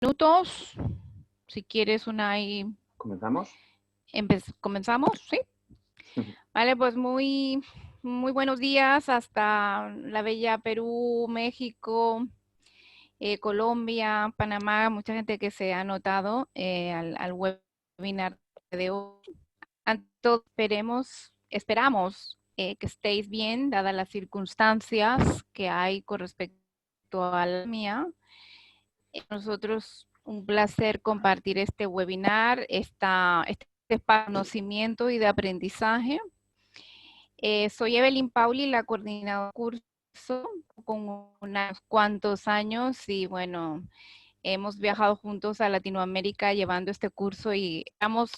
Minutos. Si quieres una ahí, ¿Comenzamos? comenzamos, ¿sí? Vale, pues muy buenos días hasta la bella Perú, México, Colombia, Panamá, mucha gente que se ha anotado al webinar de hoy. Entonces, esperamos que estéis bien, dadas las circunstancias que hay con respecto a la mía. Nosotros, un placer compartir este webinar, este conocimiento y de aprendizaje. Soy Evelyn Pauli, la coordinadora de curso, con unos cuantos años y bueno, hemos viajado juntos a Latinoamérica llevando este curso y esperamos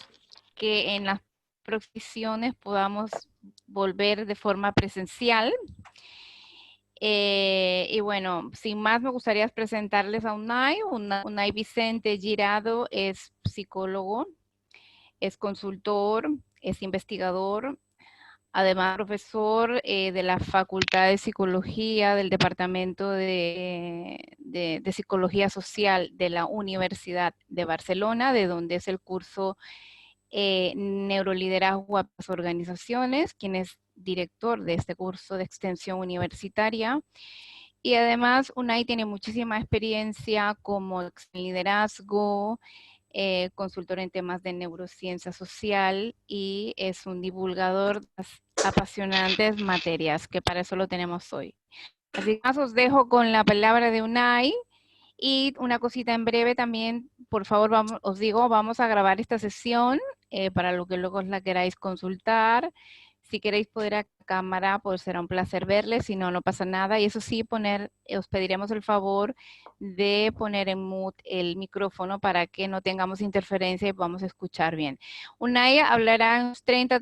que en las próximas podamos volver de forma presencial. Y bueno, sin más me gustaría presentarles a Unai Vicente Girado es psicólogo, es consultor, es investigador, además profesor de la Facultad de Psicología del Departamento de Psicología Social de la Universidad de Barcelona, de donde es el curso Neuroliderazgo a las Organizaciones, quien es director de este curso de extensión universitaria. Y además, Unai tiene muchísima experiencia como liderazgo, consultor en temas de neurociencia social y es un divulgador de las apasionantes materias, que para eso lo tenemos hoy. Así que os dejo con la palabra de Unai. Y una cosita en breve también, por favor, os digo, vamos a grabar esta sesión para lo que luego os la queráis consultar. Si queréis poder a cámara, pues será un placer verles, si no, no pasa nada. Y eso sí, os pediremos el favor de poner en mute el micrófono para que no tengamos interferencia y podamos escuchar bien. Unai hablará unos 30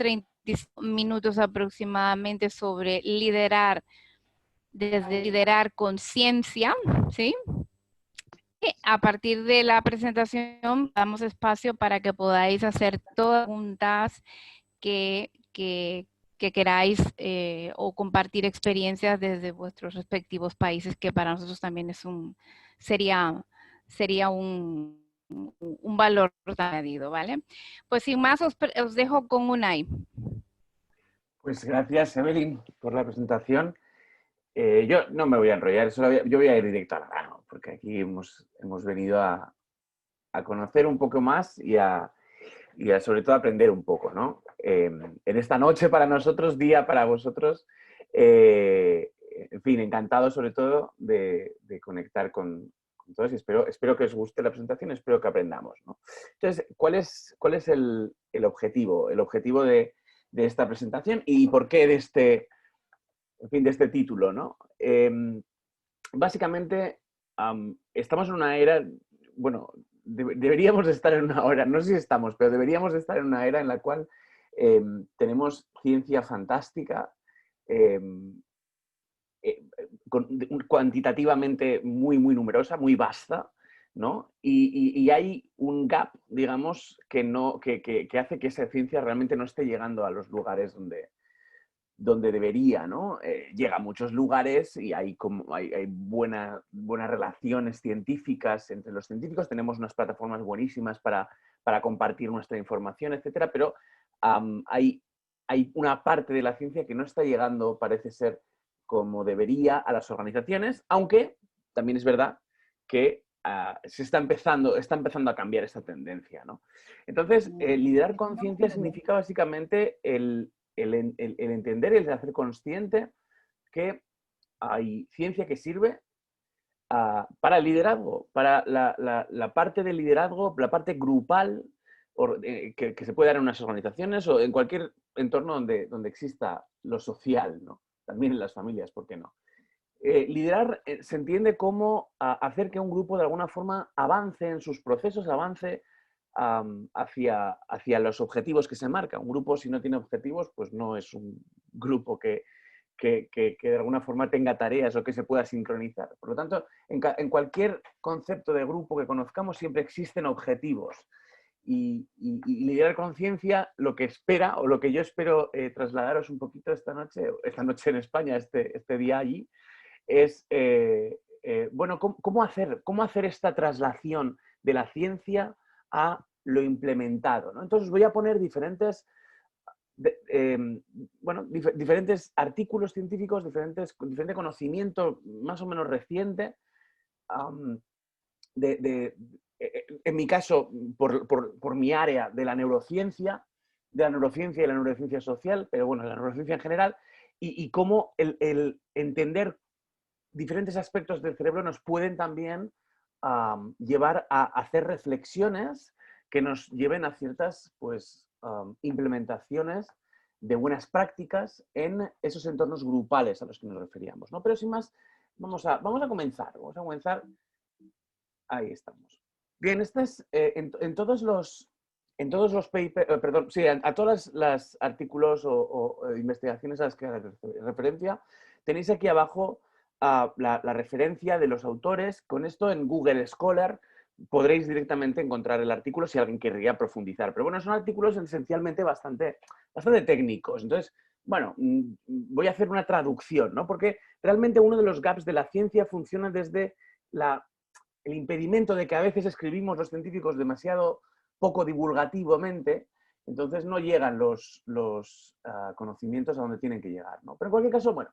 minutos aproximadamente sobre desde liderar conciencia, ¿sí? A partir de la presentación, damos espacio para que podáis hacer todas las preguntas que queráis o compartir experiencias desde vuestros respectivos países, que para nosotros también sería un valor añadido, ¿vale? Pues sin más, os dejo con Unai. Pues gracias, Evelyn, por la presentación. Yo no me voy a enrollar, yo voy a ir directo al grano, porque aquí hemos venido a conocer un poco más y a sobre todo aprender un poco, ¿no? En esta noche para nosotros, día para vosotros, en fin, encantado sobre todo de conectar con todos y espero que os guste la presentación, espero que aprendamos, ¿no? Entonces, ¿cuál es el objetivo? El objetivo de esta presentación y por qué en fin, de este título, ¿no? Básicamente, estamos en una era, bueno, deberíamos de estar en una hora, no sé si estamos, pero deberíamos de estar en una era en la cual tenemos ciencia fantástica, eh, cuantitativamente muy numerosa, muy vasta, ¿no? Y hay un gap, digamos, que hace que esa ciencia realmente no esté llegando a los lugares donde debería, ¿no? Llega a muchos lugares y hay buenas relaciones científicas entre los científicos, tenemos unas plataformas buenísimas para compartir nuestra información, etcétera, pero hay una parte de la ciencia que no está llegando, parece ser, como debería a las organizaciones, aunque también es verdad que está empezando a cambiar esta tendencia, ¿no? Entonces, liderar conciencia significa básicamente el entender y el hacer consciente que hay ciencia que sirve para el liderazgo, para la parte del liderazgo, la parte grupal que se puede dar en unas organizaciones o en cualquier entorno donde exista lo social, ¿no? También en las familias, ¿por qué no? Liderar se entiende como hacer que un grupo de alguna forma avance en sus procesos, avance hacia los objetivos que se marca. Un grupo, si no tiene objetivos, pues no es un grupo que de alguna forma tenga tareas o que se pueda sincronizar. Por lo tanto, en cualquier concepto de grupo que conozcamos siempre existen objetivos. Y liderar conciencia, lo que espera o lo que yo espero trasladaros un poquito esta noche en España, este día allí, es, bueno, ¿cómo hacer esta traslación de la ciencia a lo implementado, ¿no? Entonces voy a poner diferentes, diferentes artículos científicos, diferente conocimiento más o menos reciente, en mi caso, por mi área de la neurociencia y la neurociencia social, pero bueno, la neurociencia en general, y cómo el entender diferentes aspectos del cerebro nos pueden también llevar a hacer reflexiones que nos lleven a ciertas implementaciones de buenas prácticas en esos entornos grupales a los que nos referíamos, ¿no? Pero sin más, vamos a comenzar. Vamos a comenzar. Ahí estamos. Bien, este es en todos los papers, perdón, sí, a todos los artículos o investigaciones a las que hago referencia, tenéis aquí abajo la referencia de los autores. Con esto en Google Scholar podréis directamente encontrar el artículo si alguien querría profundizar. Pero bueno, son artículos esencialmente bastante técnicos. Entonces, bueno, voy a hacer una traducción, ¿no? Porque realmente uno de los gaps de la ciencia funciona desde el impedimento de que a veces escribimos los científicos demasiado poco divulgativamente, entonces no llegan los conocimientos a donde tienen que llegar, ¿no? Pero en cualquier caso, bueno,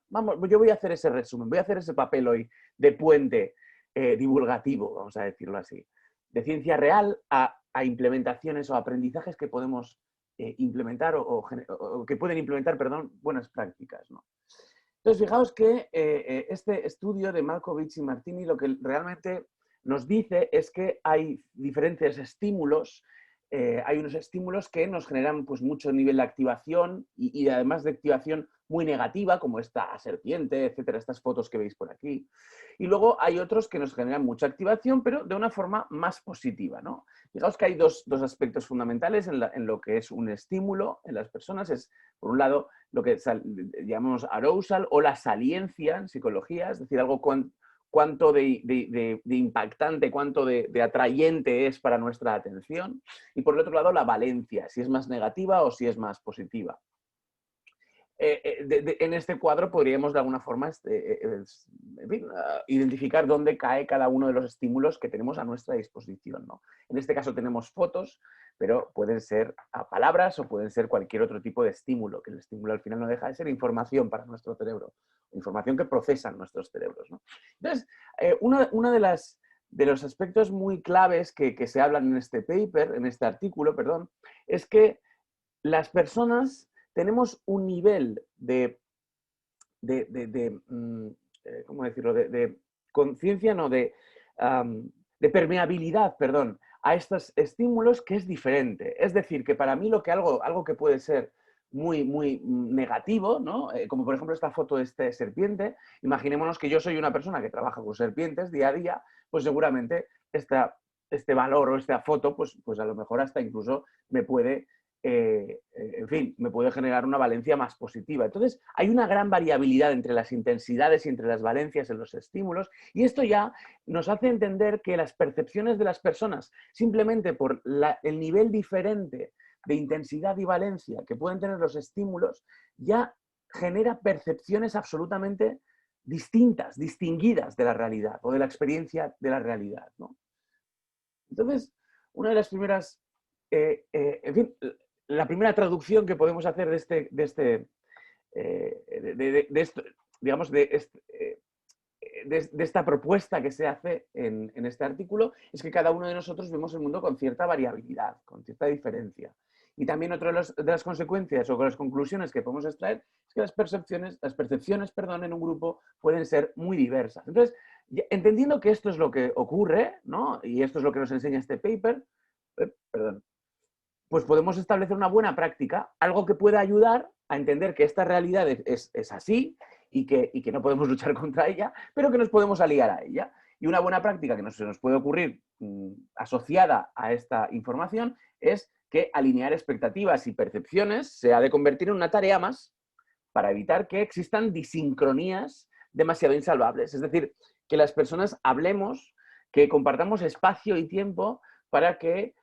yo voy a hacer ese resumen, voy a hacer ese papel hoy de puente divulgativo, vamos a decirlo así, de ciencia real a implementaciones o aprendizajes que podemos implementar o que pueden implementar, perdón, buenas prácticas, ¿no? Entonces, fijaos que este estudio de Malkovich y Martini lo que realmente nos dice es que hay diferentes estímulos, hay unos estímulos que nos generan pues, mucho nivel de activación y además de activación muy negativa, como esta serpiente, etcétera, estas fotos que veis por aquí. Y luego hay otros que nos generan mucha activación, pero de una forma más positiva, ¿no? Fijaos que hay dos aspectos fundamentales en lo que es un estímulo en las personas. Es, por un lado, lo que llamamos arousal o la saliencia en psicología, es decir, algo cuánto de impactante, cuánto de atrayente es para nuestra atención. Y por el otro lado, la valencia, si es más negativa o si es más positiva. En este cuadro podríamos de alguna forma identificar dónde cae cada uno de los estímulos que tenemos a nuestra disposición, ¿no? En este caso tenemos fotos, pero pueden ser palabras o pueden ser cualquier otro tipo de estímulo, que el estímulo al final no deja de ser información para nuestro cerebro, información que procesan nuestros cerebros, ¿no? Entonces, uno de los aspectos muy claves que se hablan en este paper, en este artículo, perdón, es que las personas tenemos un nivel ¿cómo decirlo? De conciencia, no, de permeabilidad, perdón, a estos estímulos que es diferente. Es decir, que para mí algo que puede ser muy, muy negativo, ¿no? Como por ejemplo esta foto de esta serpiente, imaginémonos que yo soy una persona que trabaja con serpientes día a día, pues seguramente este valor o esta foto, pues a lo mejor hasta incluso me puede en fin, me puede generar una valencia más positiva. Entonces, hay una gran variabilidad entre las intensidades y entre las valencias en los estímulos, y esto ya nos hace entender que las percepciones de las personas, simplemente por el nivel diferente de intensidad y valencia que pueden tener los estímulos, ya genera percepciones absolutamente distintas, distinguidas de la realidad o de la experiencia de la realidad, ¿no? Entonces, una de las primeras, en fin, la primera traducción que podemos hacer de esta propuesta que se hace en este artículo es que cada uno de nosotros vemos el mundo con cierta variabilidad, con cierta diferencia. Y también otra de las consecuencias o las conclusiones que podemos extraer es que las percepciones, en un grupo pueden ser muy diversas. Entonces, entendiendo que esto es lo que ocurre, ¿no? Y esto es lo que nos enseña este paper, pues podemos establecer una buena práctica, algo que pueda ayudar a entender que esta realidad es así y que no podemos luchar contra ella, pero que nos podemos aliar a ella. Y una buena práctica que se nos puede ocurrir asociada a esta información es que alinear expectativas y percepciones se ha de convertir en una tarea más para evitar que existan disincronías demasiado insalvables. Es decir, que las personas hablemos, que compartamos espacio y tiempo para que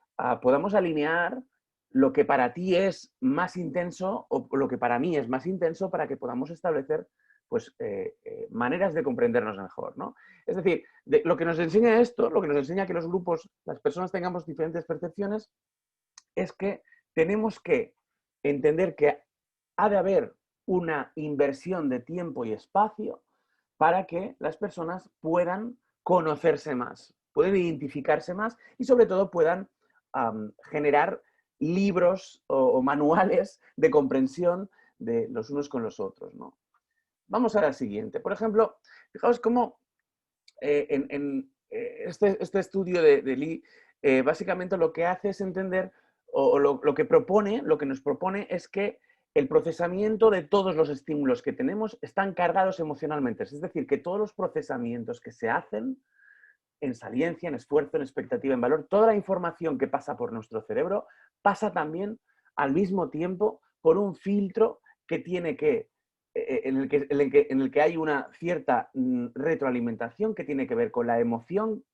podamos alinear lo que para ti es más intenso o lo que para mí es más intenso para que podamos establecer pues, maneras de comprendernos mejor, ¿no? Es decir, lo que nos enseña esto, lo que nos enseña que los grupos, las personas tengamos diferentes percepciones, es que tenemos que entender que ha de haber una inversión de tiempo y espacio para que las personas puedan conocerse más, puedan identificarse más y sobre todo puedan generar libros o manuales de comprensión de los unos con los otros, ¿no? Vamos a la siguiente. Por ejemplo, fijaos cómo este estudio de Lee básicamente lo que hace es entender, o lo que propone, lo que nos propone es que el procesamiento de todos los estímulos que tenemos están cargados emocionalmente. Es decir, que todos los procesamientos que se hacen en saliencia, en esfuerzo, en expectativa, en valor, toda la información que pasa por nuestro cerebro pasa también al mismo tiempo por un filtro que tiene que en el que hay una cierta retroalimentación que tiene que ver con la emoción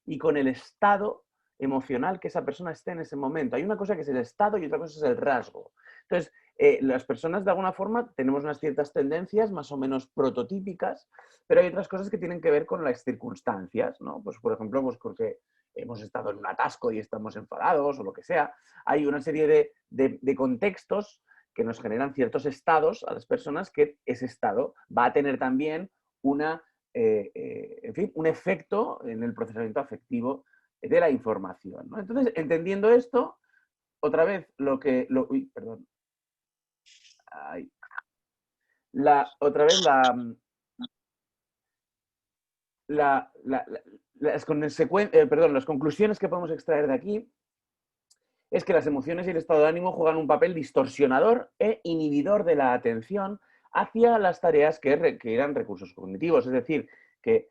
y con el estado emocional que esa persona esté en ese momento. Hay una cosa que es el estado y otra cosa es el rasgo. Entonces, las personas de alguna forma tenemos unas ciertas tendencias más o menos prototípicas, pero hay otras cosas que tienen que ver con las circunstancias, ¿no? Pues, por ejemplo, pues porque hemos estado en un atasco y estamos enfadados o lo que sea. Hay una serie de contextos que nos generan ciertos estados a las personas que ese estado va a tener también una, en fin, un efecto en el procesamiento afectivo de la información, ¿no? Entonces, entendiendo esto, otra vez uy, perdón. Ay, otra vez las conclusiones que podemos extraer de aquí es que las emociones y el estado de ánimo juegan un papel distorsionador e inhibidor de la atención hacia las tareas que requieran recursos cognitivos. Es decir, que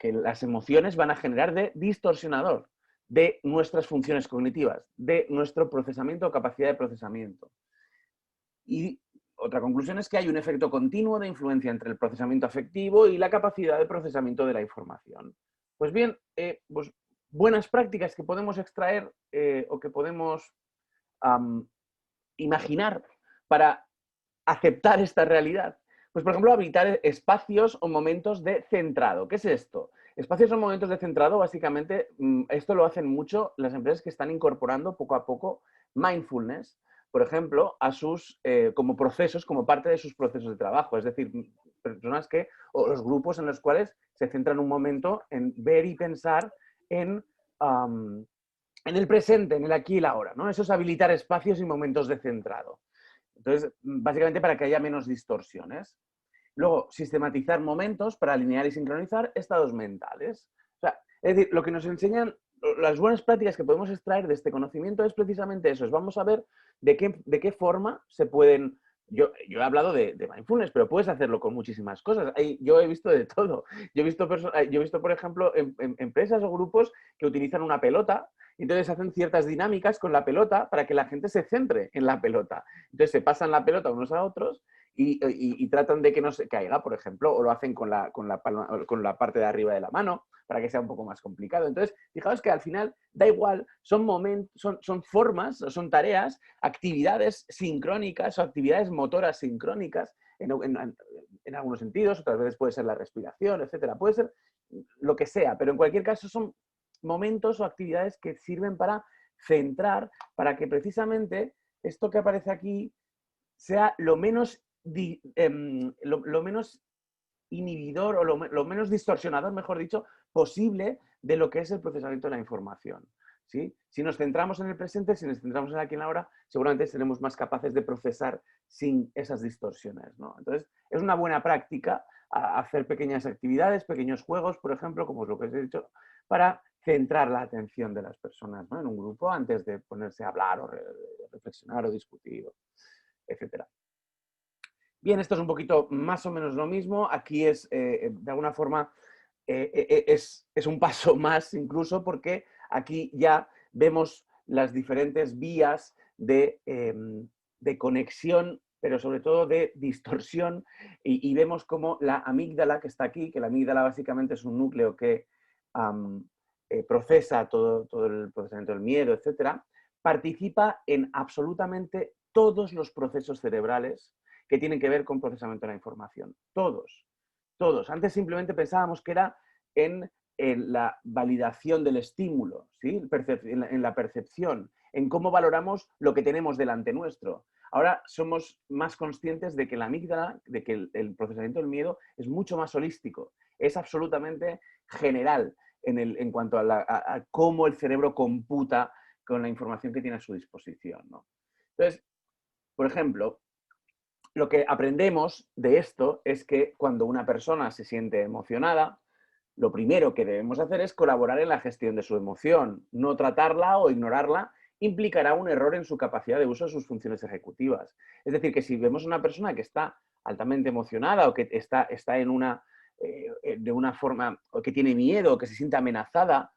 las emociones van a generar de distorsionador de nuestras funciones cognitivas, de nuestro procesamiento o capacidad de procesamiento. Y otra conclusión es que hay un efecto continuo de influencia entre el procesamiento afectivo y la capacidad de procesamiento de la información. Pues bien, pues buenas prácticas que podemos extraer o que podemos imaginar para aceptar esta realidad. Pues, por ejemplo, habilitar espacios o momentos de centrado. ¿Qué es esto? Espacios o momentos de centrado, básicamente, esto lo hacen mucho las empresas que están incorporando poco a poco mindfulness, por ejemplo, a sus, como procesos, como parte de sus procesos de trabajo. Es decir, personas que, o los grupos en los cuales se centran un momento en ver y pensar en el presente, en el aquí y la ahora, ¿no? Eso es habilitar espacios y momentos de centrado. Entonces, básicamente para que haya menos distorsiones. Luego, sistematizar momentos para alinear y sincronizar estados mentales. O sea, es decir, lo que nos enseñan, las buenas prácticas que podemos extraer de este conocimiento es precisamente eso. Vamos a ver de qué forma se pueden... Yo he hablado de mindfulness, pero puedes hacerlo con muchísimas cosas. Yo he visto de todo. Yo he visto, por ejemplo, empresas o grupos que utilizan una pelota y entonces hacen ciertas dinámicas con la pelota para que la gente se centre en la pelota. Entonces se pasan la pelota unos a otros y tratan de que no se caiga, por ejemplo, o lo hacen con la parte de arriba de la mano para que sea un poco más complicado. Entonces, fijaos que al final da igual, son formas, son tareas, actividades sincrónicas o actividades motoras sincrónicas en algunos sentidos, otras veces puede ser la respiración, etcétera, puede ser lo que sea, pero en cualquier caso son momentos o actividades que sirven para centrar, para que precisamente esto que aparece aquí sea lo menos inhibidor o lo menos distorsionador, mejor dicho, posible de lo que es el procesamiento de la información. ¿Sí? Si nos centramos en el presente, si nos centramos en aquí y en ahora, seguramente seremos más capaces de procesar sin esas distorsiones, ¿no? Entonces, es una buena práctica hacer pequeñas actividades, pequeños juegos, por ejemplo, como es lo que os he dicho, para centrar la atención de las personas, ¿no? En un grupo antes de ponerse a hablar o reflexionar o discutir, etc. Bien, esto es un poquito más o menos lo mismo. Aquí es, de alguna forma, es un paso más incluso porque aquí ya vemos las diferentes vías de conexión, pero sobre todo de distorsión, y vemos como la amígdala que está aquí, que la amígdala básicamente es un núcleo que procesa todo el procesamiento del miedo, etcétera, participa en absolutamente todos los procesos cerebrales que tienen que ver con procesamiento de la información. Todos, todos. Antes simplemente pensábamos que era en la validación del estímulo, ¿sí? En la percepción, en cómo valoramos lo que tenemos delante nuestro. Ahora somos más conscientes de que la amígdala, de que el procesamiento del miedo es mucho más holístico, es absolutamente general en cuanto a cómo el cerebro computa con la información que tiene a su disposición, ¿no? Entonces, por ejemplo, lo que aprendemos de esto es que cuando una persona se siente emocionada, lo primero que debemos hacer es colaborar en la gestión de su emoción. No tratarla o ignorarla implicará un error en su capacidad de uso de sus funciones ejecutivas. Es decir, que si vemos una persona que está altamente emocionada o que está de una forma, o que tiene miedo o que se siente amenazada,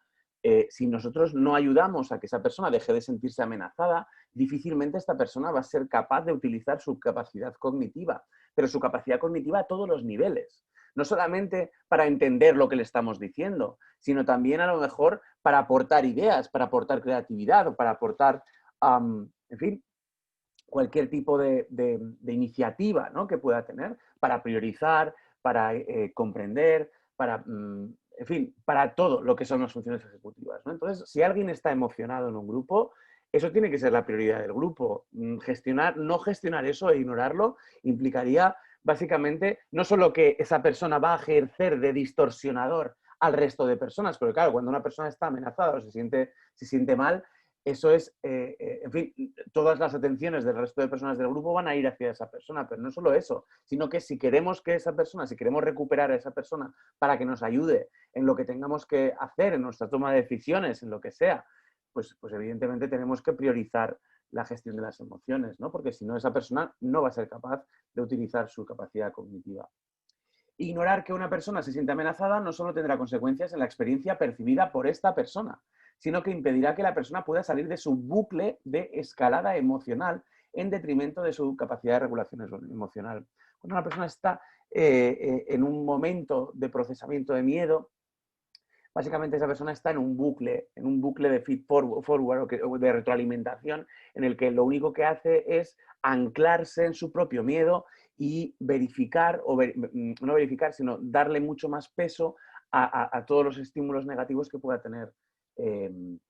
si nosotros no ayudamos a que esa persona deje de sentirse amenazada, difícilmente esta persona va a ser capaz de utilizar su capacidad cognitiva, pero su capacidad cognitiva a todos los niveles. No solamente para entender lo que le estamos diciendo, sino también a lo mejor para aportar ideas, para aportar creatividad o para aportar, en fin, cualquier tipo de iniciativa, ¿no?, que pueda tener, para priorizar, para comprender, para, en fin, para todo lo que son las funciones ejecutivas, ¿no? Entonces, si alguien está emocionado en un grupo, eso tiene que ser la prioridad del grupo. No gestionar eso e ignorarlo implicaría básicamente no solo que esa persona va a ejercer de distorsionador al resto de personas, porque claro, cuando una persona está amenazada o se siente mal, eso es, en fin, todas las atenciones del resto de personas del grupo van a ir hacia esa persona, pero no solo eso, sino que si queremos que esa persona, si queremos recuperar a esa persona para que nos ayude en lo que tengamos que hacer, en nuestra toma de decisiones, en lo que sea, pues evidentemente tenemos que priorizar la gestión de las emociones, ¿no? Porque si no, esa persona no va a ser capaz de utilizar su capacidad cognitiva. Ignorar que una persona se siente amenazada no solo tendrá consecuencias en la experiencia percibida por esta persona, sino que impedirá que la persona pueda salir de su bucle de escalada emocional en detrimento de su capacidad de regulación emocional. Cuando una persona está en un momento de procesamiento de miedo, básicamente esa persona está en un bucle de feed forward o de retroalimentación, en el que lo único que hace es anclarse en su propio miedo y verificar, no verificar, sino darle mucho más peso a todos los estímulos negativos que pueda tener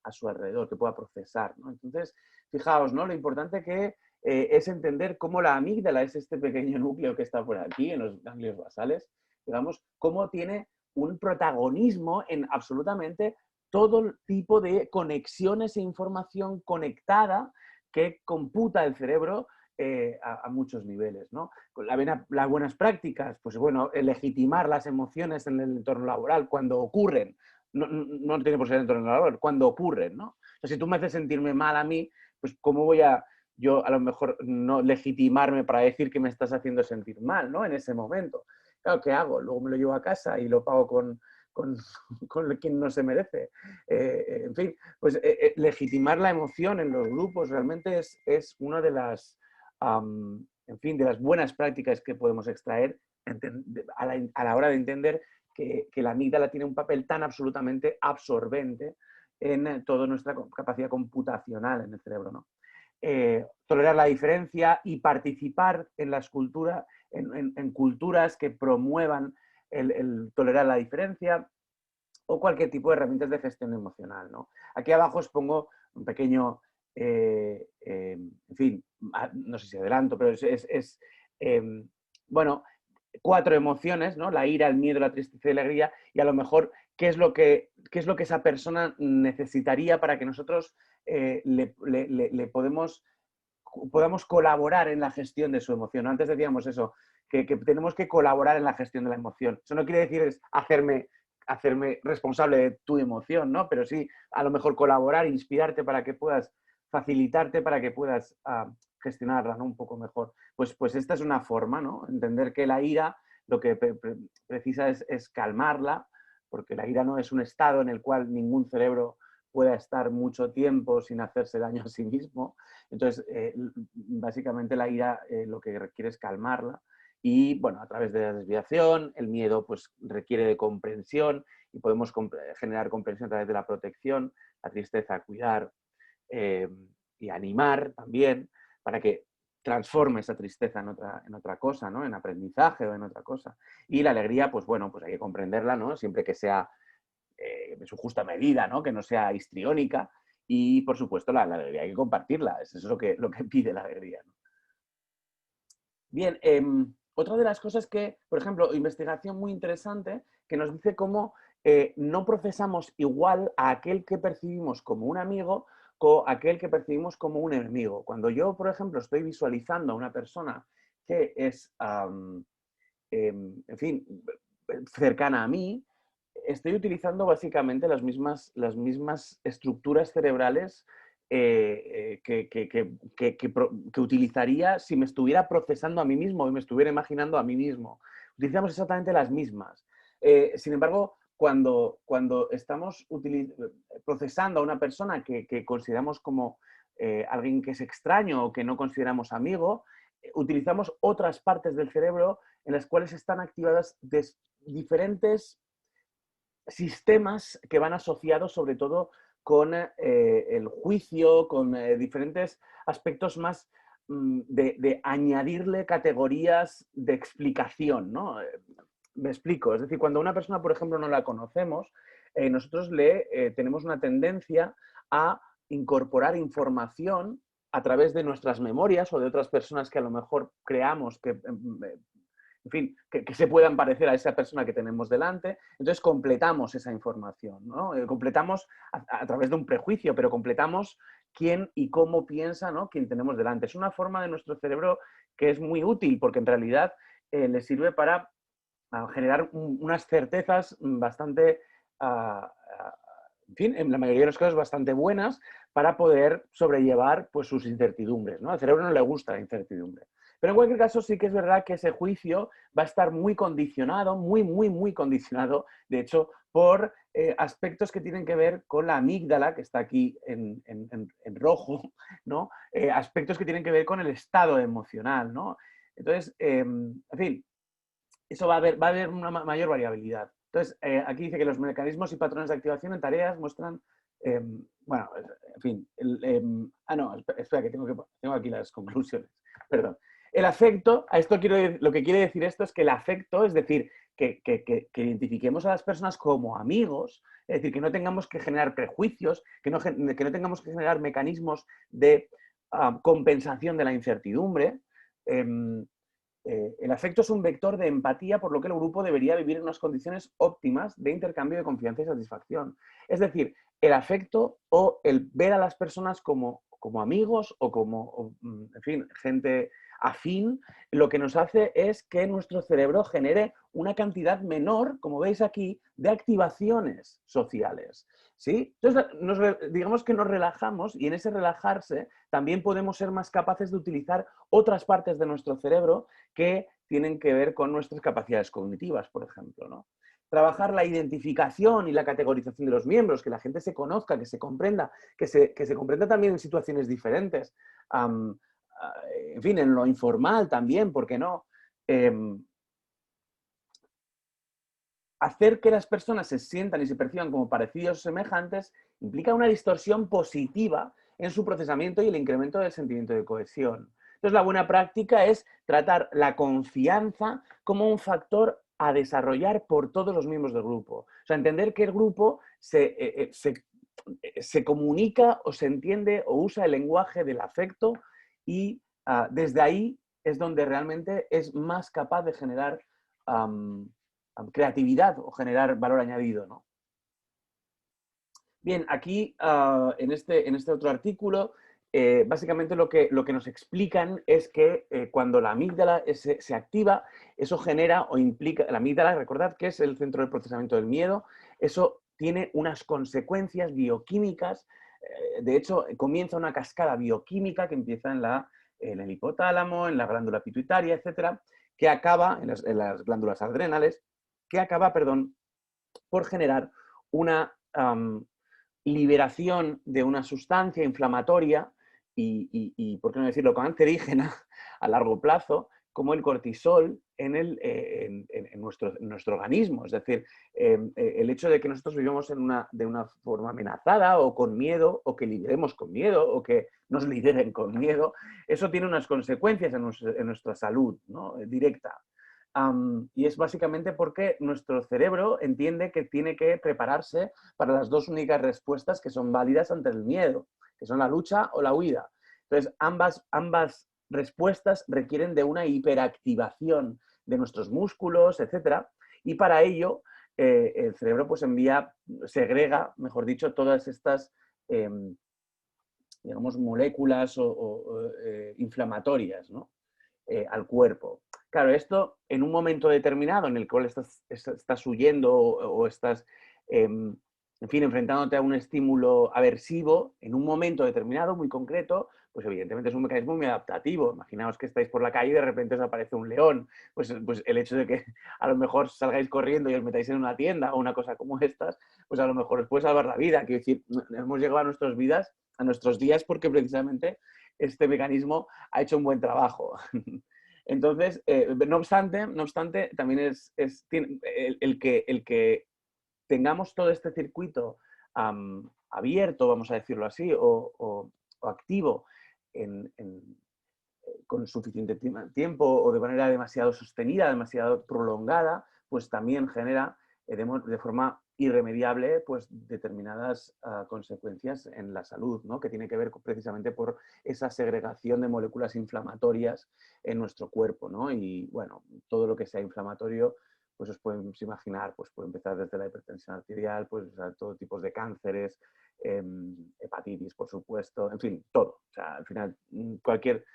a su alrededor, que pueda procesar, ¿no? Entonces, fijaos, ¿no?, lo importante que es entender cómo la amígdala es este pequeño núcleo que está por aquí, en los ganglios basales, digamos, cómo tiene un protagonismo en absolutamente todo tipo de conexiones e información conectada que computa el cerebro a muchos niveles, ¿no? Con las buenas prácticas, pues bueno, legitimar las emociones en el entorno laboral cuando ocurren. No tiene por ser en el entorno laboral, cuando ocurren, ¿no? O sea, si tú me haces sentirme mal a mí, pues ¿cómo voy a yo a lo mejor no legitimarme para decir que me estás haciendo sentir mal, ¿no?, en ese momento? Claro, ¿qué hago? Luego me lo llevo a casa y lo pago con, con quien no se merece. En fin, pues legitimar la emoción en los grupos realmente es una de las, en fin, de las buenas prácticas que podemos extraer a la hora de entender que la amígdala tiene un papel tan absolutamente absorbente en toda nuestra capacidad computacional en el cerebro, ¿no? Tolerar la diferencia y participar en las culturas, en culturas que promuevan el tolerar la diferencia o cualquier tipo de herramientas de gestión emocional, ¿no? Aquí abajo os pongo un pequeño, en fin, no sé si adelanto, pero bueno, 4 emociones, ¿no? La ira, el miedo, la tristeza y la alegría, y a lo mejor qué es lo que esa persona necesitaría para que nosotros le podamos colaborar en la gestión de su emoción. Antes decíamos eso, que tenemos que colaborar en la gestión de la emoción. Eso no quiere decir es hacerme responsable de tu emoción, ¿no? Pero sí, a lo mejor colaborar, inspirarte para que puedas, facilitarte para que puedas gestionarla, ¿no?, un poco mejor. Pues esta es una forma, ¿no? Entender que la ira lo que precisa es calmarla, porque la ira no es un estado en el cual ningún cerebro pueda estar mucho tiempo sin hacerse daño a sí mismo. Entonces, básicamente la ira lo que requiere es calmarla y, bueno, a través de la desviación, el miedo pues requiere de comprensión y podemos generar comprensión a través de la protección, la tristeza, cuidar y animar también, para que transforme esa tristeza en otra cosa, ¿no? En aprendizaje o en otra cosa. Y la alegría, pues bueno, pues hay que comprenderla, ¿no? Siempre que sea en su justa medida, ¿no? Que no sea histriónica. Y, por supuesto, la alegría hay que compartirla. Eso es lo que pide la alegría, ¿no? Bien, otra de las cosas que, por ejemplo, investigación muy interesante, que nos dice cómo no procesamos igual a aquel que percibimos como un amigo o aquel que percibimos como un enemigo. Cuando yo, por ejemplo, estoy visualizando a una persona que es, en fin, cercana a mí, estoy utilizando básicamente las mismas estructuras cerebrales que utilizaría si me estuviera procesando a mí mismo y me estuviera imaginando a mí mismo. Utilizamos exactamente las mismas. Sin embargo, cuando estamos procesando a una persona que consideramos como alguien que es extraño o que no consideramos amigo, utilizamos otras partes del cerebro en las cuales están activadas diferentes sistemas que van asociados sobre todo con el juicio, con diferentes aspectos más de añadirle categorías de explicación, ¿no? Me explico, es decir, cuando a una persona, por ejemplo, no la conocemos, nosotros tenemos una tendencia a incorporar información a través de nuestras memorias o de otras personas que a lo mejor creamos que en fin, que se puedan parecer a esa persona que tenemos delante. Entonces completamos esa información, ¿no? Completamos a través de un prejuicio, pero completamos quién y cómo piensa, ¿no? Quien tenemos delante. Es una forma de nuestro cerebro que es muy útil porque en realidad le sirve para generar unas certezas bastante, en fin, en la mayoría de los casos bastante buenas para poder sobrellevar pues, sus incertidumbres, ¿no? Al cerebro no le gusta la incertidumbre. Pero en cualquier caso sí que es verdad que ese juicio va a estar muy condicionado, muy condicionado, de hecho, por aspectos que tienen que ver con la amígdala, que está aquí en rojo, ¿no? Aspectos que tienen que ver con el estado emocional, ¿no? Entonces, en fin, eso va a haber una mayor variabilidad. Entonces, aquí dice que los mecanismos y patrones de activación en tareas muestran, bueno, en fin, no, espera, que tengo aquí las conclusiones, perdón. El afecto, lo que quiere decir esto es que el afecto, es decir, que identifiquemos a las personas como amigos, es decir, que no tengamos que generar prejuicios, que no tengamos que generar mecanismos de compensación de la incertidumbre. El afecto es un vector de empatía, por lo que el grupo debería vivir en unas condiciones óptimas de intercambio de confianza y satisfacción. Es decir, el afecto o el ver a las personas como amigos o como, en fin, gente afín, lo que nos hace es que nuestro cerebro genere una cantidad menor, como veis aquí, de activaciones sociales. ¿Sí? Entonces, digamos que nos relajamos y en ese relajarse también podemos ser más capaces de utilizar otras partes de nuestro cerebro que tienen que ver con nuestras capacidades cognitivas, por ejemplo, ¿no? Trabajar la identificación y la categorización de los miembros, que la gente se conozca, que se comprenda, que se comprenda también en situaciones diferentes. En fin, en lo informal también, ¿por qué no? Hacer que las personas se sientan y se perciban como parecidos o semejantes implica una distorsión positiva en su procesamiento y el incremento del sentimiento de cohesión. Entonces, la buena práctica es tratar la confianza como un factor a desarrollar por todos los miembros del grupo. O sea, entender que el grupo se comunica o se entiende o usa el lenguaje del afecto y desde ahí es donde realmente es más capaz de generar creatividad o generar valor añadido, ¿no? Bien, aquí en este otro artículo, básicamente lo que nos explican es que cuando la amígdala se activa, eso genera o implica, la amígdala, recordad que es el centro de procesamiento del miedo, eso tiene unas consecuencias bioquímicas, de hecho comienza una cascada bioquímica que empieza en el hipotálamo, en la glándula pituitaria, etcétera, que acaba, en las glándulas adrenales, que acaba, perdón, por generar una liberación de una sustancia inflamatoria y, por qué no decirlo, cancerígena a largo plazo, como el cortisol en nuestro organismo. Es decir, el hecho de que nosotros vivamos de una forma amenazada o con miedo, o que lideremos con miedo, o que nos lideren con miedo, eso tiene unas consecuencias en nuestra salud, ¿no? Directa. Y es básicamente porque nuestro cerebro entiende que tiene que prepararse para las dos únicas respuestas que son válidas ante el miedo, que son la lucha o la huida. Entonces, ambas respuestas requieren de una hiperactivación de nuestros músculos, etcétera, y para ello el cerebro pues segrega, mejor dicho, todas estas digamos, moléculas inflamatorias, ¿no? Al cuerpo. Claro, esto en un momento determinado en el cual estás huyendo o estás, en fin, enfrentándote a un estímulo aversivo, en un momento determinado, muy concreto, pues evidentemente es un mecanismo muy adaptativo. Imaginaos que estáis por la calle y de repente os aparece un león. Pues el hecho de que a lo mejor salgáis corriendo y os metáis en una tienda o una cosa como estas, pues a lo mejor os puede salvar la vida. Quiero decir, hemos llegado a nuestras vidas, a nuestros días, porque precisamente este mecanismo ha hecho un buen trabajo. Entonces, no obstante, también es el que tengamos todo este circuito abierto, vamos a decirlo así, o activo con suficiente tiempo o de manera demasiado sostenida, demasiado prolongada, pues también genera de forma irremediable pues, determinadas consecuencias en la salud, ¿no? Que tiene que ver precisamente por esa segregación de moléculas inflamatorias en nuestro cuerpo, ¿no? Y bueno, todo lo que sea inflamatorio, pues os podéis imaginar, pues puede empezar desde la hipertensión arterial, pues todo tipo de cánceres, hepatitis, por supuesto, en fin, todo. O sea, al final, cualquier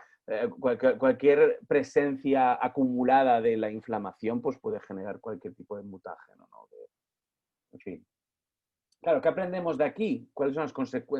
presencia acumulada de la inflamación pues puede generar cualquier tipo de mutágeno, ¿no? En fin. Claro, ¿qué aprendemos de aquí? ¿Cuáles son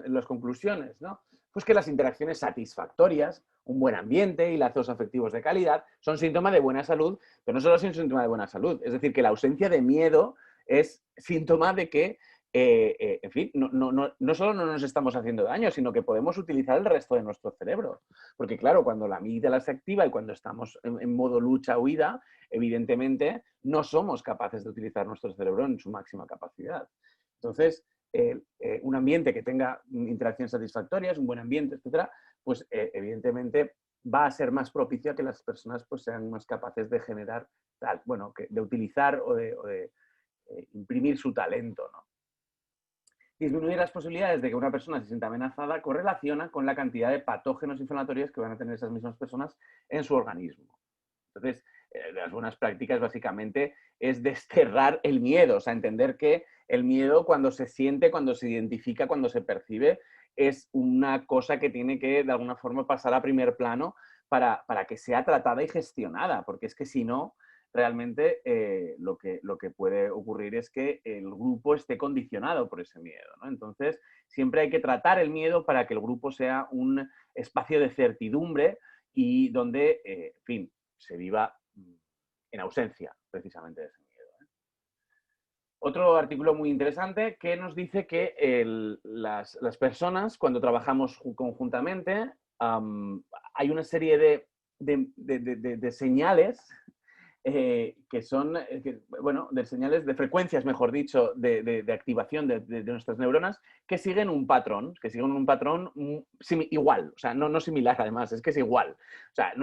las conclusiones, ¿no? Pues que las interacciones satisfactorias, un buen ambiente y lazos afectivos de calidad son síntoma de buena salud, pero no solo es un síntoma de buena salud, es decir, que la ausencia de miedo es síntoma de que, en fin, no solo no nos estamos haciendo daño, sino que podemos utilizar el resto de nuestro cerebro. Porque claro, cuando la amígdala se activa y cuando estamos en modo lucha-huida, evidentemente no somos capaces de utilizar nuestro cerebro en su máxima capacidad. Entonces, un ambiente que tenga interacciones satisfactorias, un buen ambiente, etcétera, pues evidentemente va a ser más propicio a que las personas pues, sean más capaces de generar, bueno, de utilizar o de imprimir su talento, ¿no? Disminuir las posibilidades de que una persona se sienta amenazada correlaciona con la cantidad de patógenos inflamatorios que van a tener esas mismas personas en su organismo. Entonces, las buenas prácticas básicamente es desterrar el miedo, o sea, entender que el miedo cuando se siente, cuando se identifica, cuando se percibe, es una cosa que tiene que de alguna forma pasar a primer plano para que sea tratada y gestionada, porque es que si no, realmente lo que puede ocurrir es que el grupo esté condicionado por ese miedo, ¿no? Entonces, siempre hay que tratar el miedo para que el grupo sea un espacio de certidumbre y donde, en fin, se viva en ausencia precisamente de ese miedo. Otro artículo muy interesante que nos dice que las personas, cuando trabajamos conjuntamente, hay una serie de señales que son, bueno, de señales, de frecuencias, mejor dicho, de activación de nuestras neuronas, que siguen un patrón igual, o sea, no similar además, es que es igual. O sea,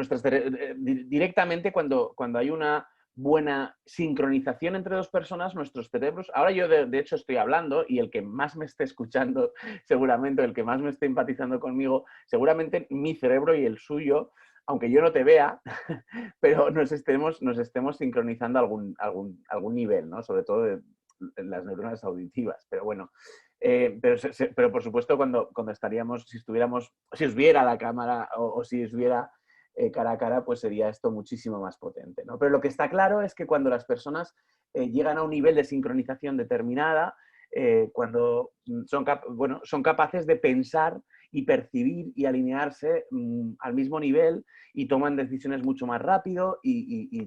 directamente cuando hay una buena sincronización entre dos personas, nuestros cerebros, ahora yo de hecho estoy hablando y el que más me esté escuchando seguramente, el que más me esté empatizando conmigo, seguramente mi cerebro y el suyo, aunque yo no te vea, pero nos estemos sincronizando a algún nivel, ¿no? Sobre todo de las neuronas auditivas. Pero bueno, pero por supuesto cuando estaríamos, si os viera la cámara o si os viera cara a cara, pues sería esto muchísimo más potente, ¿no? Pero lo que está claro es que cuando las personas llegan a un nivel de sincronización determinada, cuando son capaces de pensar y percibir y alinearse al mismo nivel y toman decisiones mucho más rápido y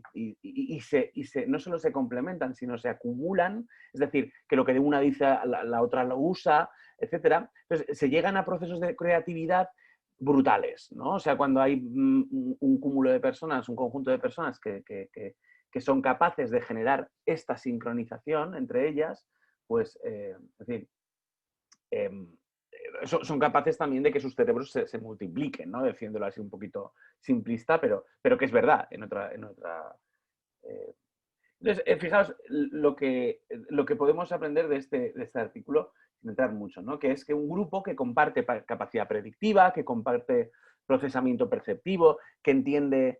no solo se complementan, sino se acumulan, es decir, que lo que de una dice la otra lo usa, etc. Entonces, se llegan a procesos de creatividad brutales, ¿no? O sea, cuando hay un cúmulo de personas, un conjunto de personas que son capaces de generar esta sincronización entre ellas, pues, en fin, son capaces también de que sus cerebros se multipliquen, ¿no? Diciéndolo así un poquito simplista, pero que es verdad en otra... eh. Entonces, fijaos lo que podemos aprender de este artículo, sin entrar mucho, ¿no? Que es que un grupo que comparte capacidad predictiva, que comparte procesamiento perceptivo, que entiende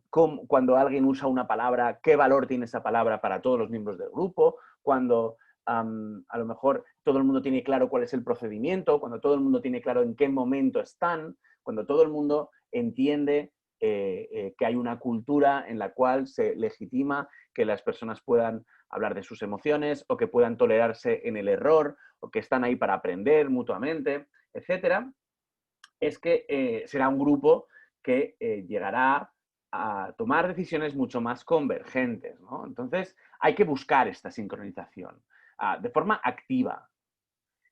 cuando alguien usa una palabra, qué valor tiene esa palabra para todos los miembros del grupo, cuando a lo mejor todo el mundo tiene claro cuál es el procedimiento, cuando todo el mundo tiene claro en qué momento están, cuando todo el mundo entiende que hay una cultura en la cual se legitima que las personas puedan hablar de sus emociones o que puedan tolerarse en el error o que están ahí para aprender mutuamente, etcétera, es que será un grupo que llegará a tomar decisiones mucho más convergentes, ¿no? Entonces, hay que buscar esta sincronización de forma activa.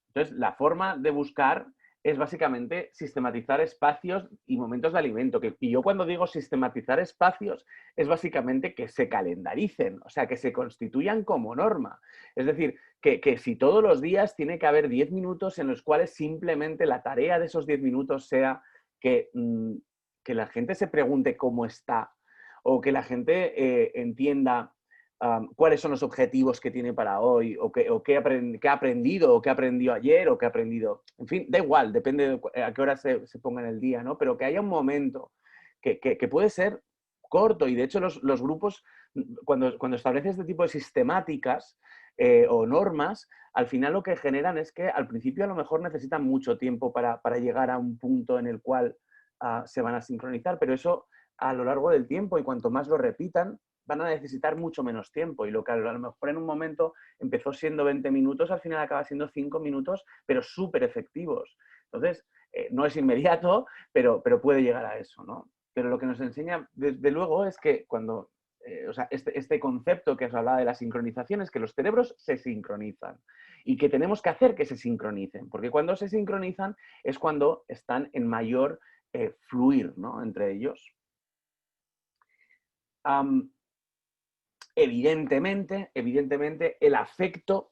Entonces, la forma de buscar es básicamente sistematizar espacios y momentos de alimento. Y yo cuando digo sistematizar espacios, es básicamente que se calendaricen, o sea, que se constituyan como norma. Es decir, que si todos los días tiene que haber 10 minutos en los cuales simplemente la tarea de esos 10 minutos sea que, que la gente se pregunte cómo está o que la gente entienda cuáles son los objetivos que tiene para hoy, o qué ha aprendido, o qué aprendió ayer, o qué ha aprendido. En fin, da igual, depende de a qué hora se ponga en el día, ¿no? Pero que haya un momento que puede ser corto, y de hecho los grupos, cuando estableces este tipo de sistemáticas o normas, al final lo que generan es que al principio a lo mejor necesitan mucho tiempo para llegar a un punto en el cual se van a sincronizar, pero eso a lo largo del tiempo, y cuanto más lo repitan, van a necesitar mucho menos tiempo, y lo que a lo mejor en un momento empezó siendo 20 minutos, al final acaba siendo 5 minutos, pero súper efectivos. Entonces, no es inmediato, pero puede llegar a eso, ¿no? Pero lo que nos enseña, desde luego, es que cuando, o sea, este concepto que os hablaba de la sincronización es que los cerebros se sincronizan y que tenemos que hacer que se sincronicen, porque cuando se sincronizan es cuando están en mayor fluir, ¿no? Entre ellos. Evidentemente, el afecto,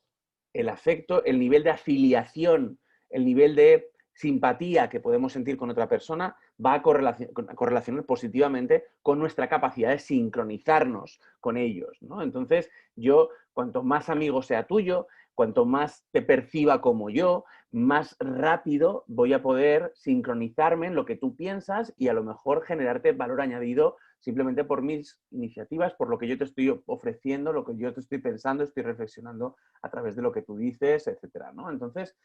el nivel de afiliación, el nivel de simpatía que podemos sentir con otra persona va a correlacionar positivamente con nuestra capacidad de sincronizarnos con ellos, ¿no? Entonces, yo, cuanto más amigo sea tuyo, cuanto más te perciba como yo, más rápido voy a poder sincronizarme en lo que tú piensas y a lo mejor generarte valor añadido simplemente por mis iniciativas, por lo que yo te estoy ofreciendo, lo que yo te estoy pensando, estoy reflexionando a través de lo que tú dices, etcétera, ¿no? Entonces,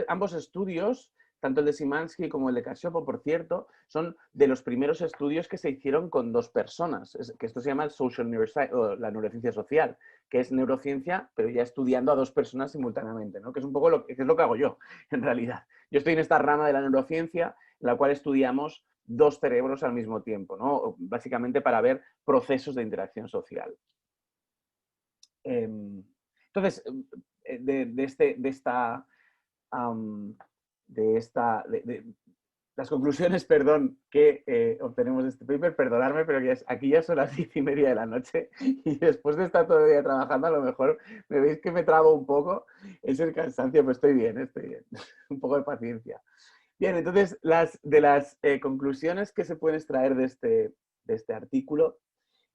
ambos estudios, tanto el de Szymanski como el de Casciopo, por cierto, son de los primeros estudios que se hicieron con dos personas, que esto se llama social neuroscience, o la neurociencia social, que es neurociencia, pero ya estudiando a dos personas simultáneamente, ¿no? Que es un poco lo que hago yo, en realidad. Yo estoy en esta rama de la neurociencia, en la cual estudiamos dos cerebros al mismo tiempo, ¿no? Básicamente para ver procesos de interacción social. Entonces, las conclusiones, perdón, que obtenemos de este paper, perdonadme, pero aquí ya son las 10:30 de la noche y después de estar todo el día trabajando, a lo mejor me veis que me trabo un poco, es el cansancio, pero estoy bien, un poco de paciencia. Bien, entonces, de las conclusiones que se pueden extraer de este artículo,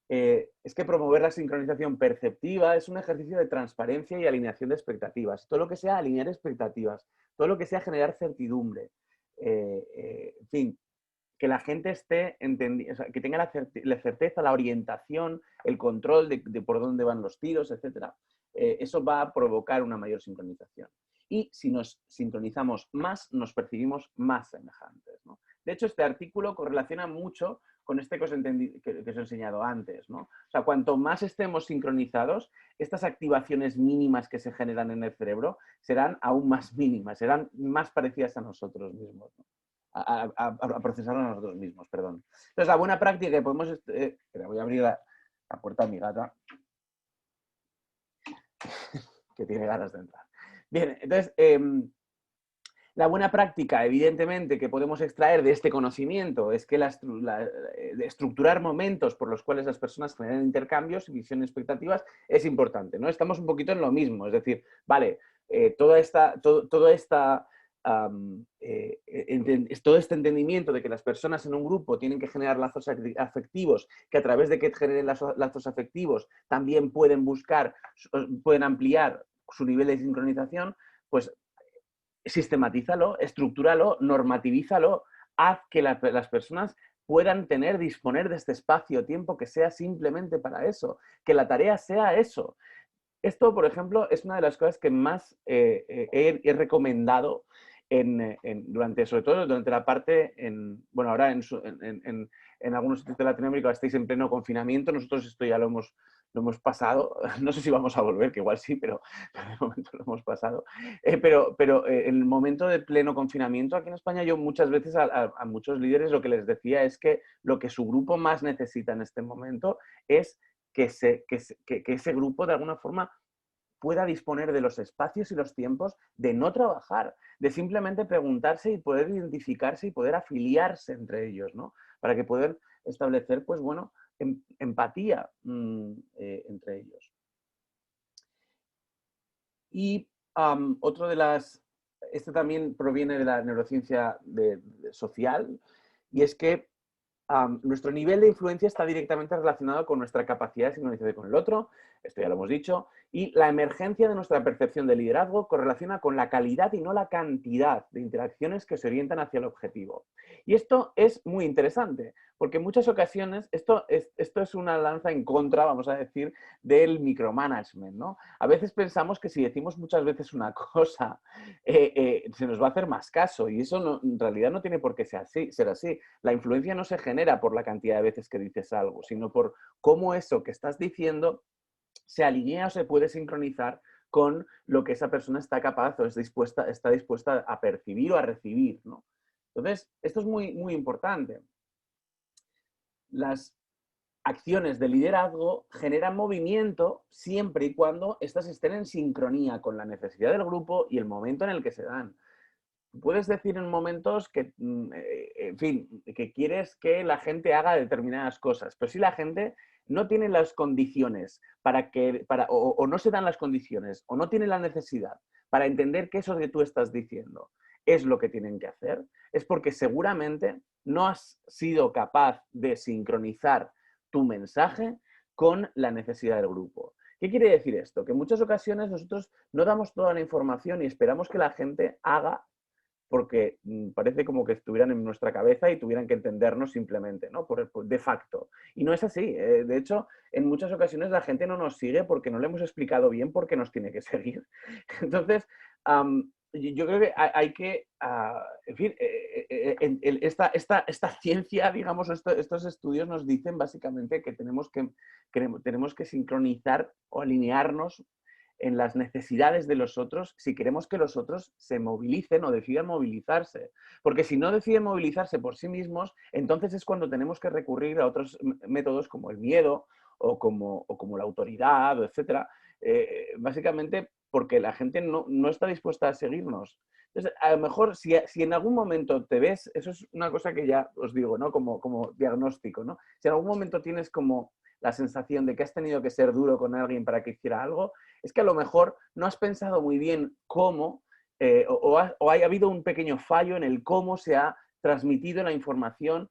es que promover la sincronización perceptiva es un ejercicio de transparencia y alineación de expectativas. Todo lo que sea alinear expectativas, todo lo que sea generar certidumbre, en fin, que la gente esté entendiendo, o sea, que tenga la certeza, la orientación, el control de por dónde van los tiros, etc. Eso va a provocar una mayor sincronización. Y si nos sincronizamos más, nos percibimos más semejantes, ¿no? De hecho, este artículo correlaciona mucho con este que os he enseñado antes, ¿no? O sea, cuanto más estemos sincronizados, estas activaciones mínimas que se generan en el cerebro serán aún más mínimas, serán más parecidas a nosotros mismos, ¿no? A procesarlo a nosotros mismos, perdón. Entonces, la buena práctica que podemos... voy a abrir la puerta a mi gata, que tiene ganas de entrar. Bien, entonces, La buena práctica, evidentemente, que podemos extraer de este conocimiento es que de estructurar momentos por los cuales las personas generan intercambios, visión y expectativas es importante, ¿no? Estamos un poquito en lo mismo, es decir, vale, todo este entendimiento de que las personas en un grupo tienen que generar lazos afectivos, que a través de que generen lazos afectivos también pueden pueden ampliar su nivel de sincronización, pues sistematízalo, estructúralo, normativízalo, haz que las personas puedan disponer de este espacio-tiempo que sea simplemente para eso, que la tarea sea eso. Esto, por ejemplo, es una de las cosas que más he recomendado sobre todo durante la parte, bueno, ahora en algunos sitios de Latinoamérica estáis en pleno confinamiento, nosotros esto ya lo hemos pasado, no sé si vamos a volver, que igual sí, pero de momento lo hemos pasado. Pero en el momento de pleno confinamiento aquí en España, yo muchas veces a muchos líderes lo que les decía es que lo que su grupo más necesita en este momento es que ese grupo de alguna forma pueda disponer de los espacios y los tiempos de no trabajar, de simplemente preguntarse y poder identificarse y poder afiliarse entre ellos, ¿no? Para que puedan establecer, pues bueno, empatía entre ellos. Y otro esto también proviene de la neurociencia social, y es que nuestro nivel de influencia está directamente relacionado con nuestra capacidad de sincronizarse con el otro, esto ya lo hemos dicho, y la emergencia de nuestra percepción de liderazgo correlaciona con la calidad y no la cantidad de interacciones que se orientan hacia el objetivo. Y esto es muy interesante, porque en muchas ocasiones esto es una lanza en contra, vamos a decir, del micromanagement, ¿no? A veces pensamos que si decimos muchas veces una cosa, se nos va a hacer más caso, y eso en realidad no tiene por qué ser así. La influencia no se genera por la cantidad de veces que dices algo, sino por cómo eso que estás diciendo se alinea o se puede sincronizar con lo que esa persona está capaz o está dispuesta a percibir o a recibir, ¿no? Entonces, esto es muy, muy importante. Las acciones de liderazgo generan movimiento siempre y cuando éstas estén en sincronía con la necesidad del grupo y el momento en el que se dan. Puedes decir en momentos que, en fin, que quieres que la gente haga determinadas cosas, pero si la gente no tiene las condiciones o no se dan las condiciones o no tiene la necesidad para entender que eso que tú estás diciendo es lo que tienen que hacer, es porque seguramente no has sido capaz de sincronizar tu mensaje con la necesidad del grupo. ¿Qué quiere decir esto? Que en muchas ocasiones nosotros no damos toda la información y esperamos que la gente haga porque parece como que estuvieran en nuestra cabeza y tuvieran que entendernos simplemente, ¿no? De facto. Y no es así. De hecho, en muchas ocasiones la gente no nos sigue porque no le hemos explicado bien por qué nos tiene que seguir. Entonces, yo creo que hay que, en fin, esta ciencia, digamos, estos estudios nos dicen básicamente que tenemos que sincronizar o alinearnos en las necesidades de los otros si queremos que los otros se movilicen o decidan movilizarse. Porque si no deciden movilizarse por sí mismos, entonces es cuando tenemos que recurrir a otros métodos como el miedo o como la autoridad, etcétera. Básicamente porque la gente no está dispuesta a seguirnos. Entonces, a lo mejor si en algún momento te ves, eso es una cosa que ya os digo, ¿no? Como diagnóstico, ¿no? Si en algún momento tienes como la sensación de que has tenido que ser duro con alguien para que hiciera algo, es que a lo mejor no has pensado muy bien cómo o ha habido un pequeño fallo en el cómo se ha transmitido la información